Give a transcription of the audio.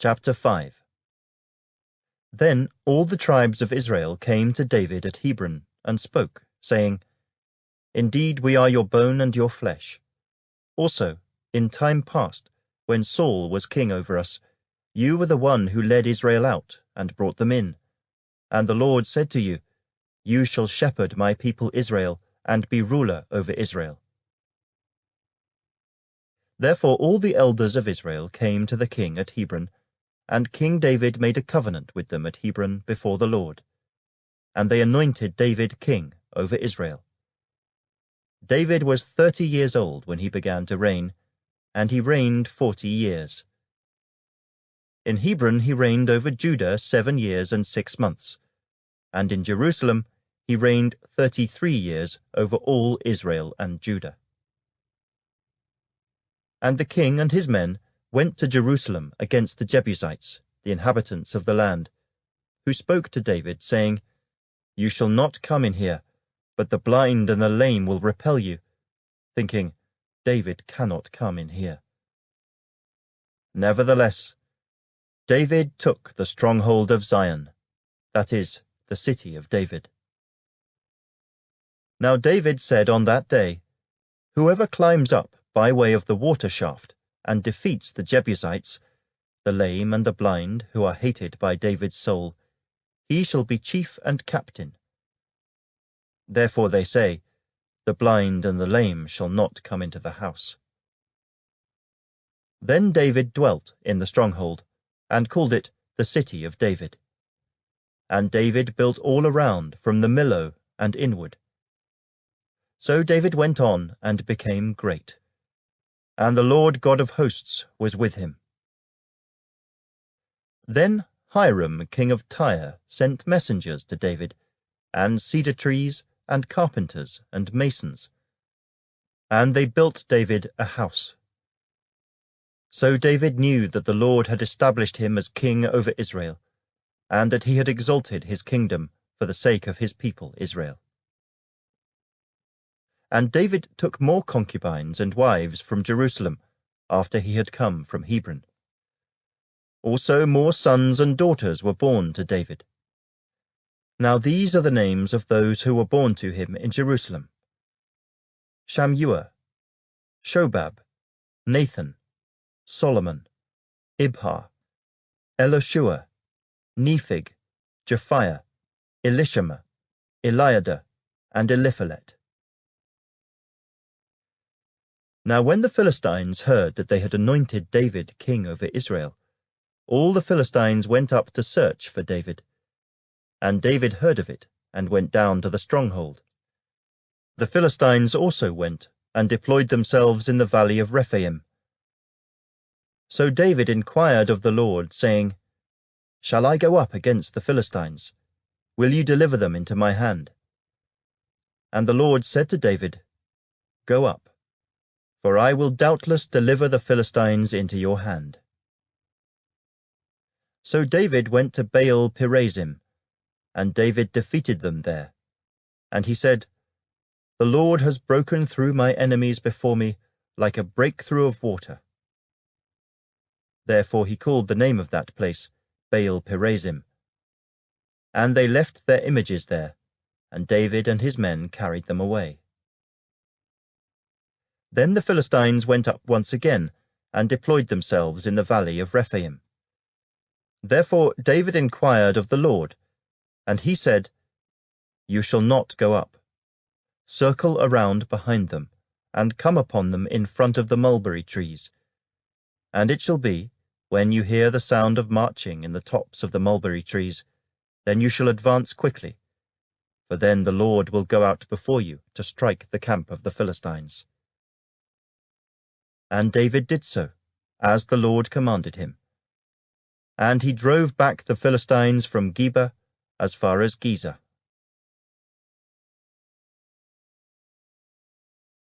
Chapter 5. Then all the tribes of Israel came to David at Hebron and spoke, saying, Indeed, we are your bone and your flesh. Also, in time past, when Saul was king over us, you were the one who led Israel out and brought them in. And the Lord said to you, You shall shepherd my people Israel and be ruler over Israel. Therefore all the elders of Israel came to the king at Hebron, and King David made a covenant with them at Hebron before the Lord. And they anointed David king over Israel. David was 30 years old when he began to reign, and he reigned 40 years. In Hebron he reigned over Judah 7 years and 6 months, and in Jerusalem he reigned 33 years over all Israel and Judah. And the king and his men went to Jerusalem against the Jebusites, the inhabitants of the land, who spoke to David, saying, You shall not come in here, but the blind and the lame will repel you, thinking, David cannot come in here. Nevertheless, David took the stronghold of Zion, that is, the city of David. Now David said on that day, Whoever climbs up by way of the water shaft and defeats the Jebusites, the lame and the blind, who are hated by David's soul, he shall be chief and captain. Therefore they say, The blind and the lame shall not come into the house. Then David dwelt in the stronghold, and called it the city of David. And David built all around from the Millo and inward. So David went on and became great, and the Lord God of hosts was with him. Then Hiram king of Tyre sent messengers to David, and cedar trees, and carpenters, and masons. And they built David a house. So David knew that the Lord had established him as king over Israel, and that he had exalted his kingdom for the sake of his people Israel. And David took more concubines and wives from Jerusalem after he had come from Hebron. Also more sons and daughters were born to David. Now these are the names of those who were born to him in Jerusalem: Shammua, Shobab, Nathan, Solomon, Ibhar, Elishua, Nephig, Japhiah, Elishama, Eliada, and Eliphalet. Now when the Philistines heard that they had anointed David king over Israel, all the Philistines went up to search for David. And David heard of it, and went down to the stronghold. The Philistines also went, and deployed themselves in the valley of Rephaim. So David inquired of the Lord, saying, Shall I go up against the Philistines? Will you deliver them into my hand? And the Lord said to David, Go up, for I will doubtless deliver the Philistines into your hand. So David went to Baal Perazim, and David defeated them there. And he said, The Lord has broken through my enemies before me like a breakthrough of water. Therefore he called the name of that place Baal Perazim. And they left their images there, and David and his men carried them away. Then the Philistines went up once again, and deployed themselves in the valley of Rephaim. Therefore David inquired of the Lord, and he said, You shall not go up. Circle around behind them, and come upon them in front of the mulberry trees. And it shall be, when you hear the sound of marching in the tops of the mulberry trees, then you shall advance quickly, for then the Lord will go out before you to strike the camp of the Philistines. And David did so, as the Lord commanded him. And he drove back the Philistines from Geba as far as Giza.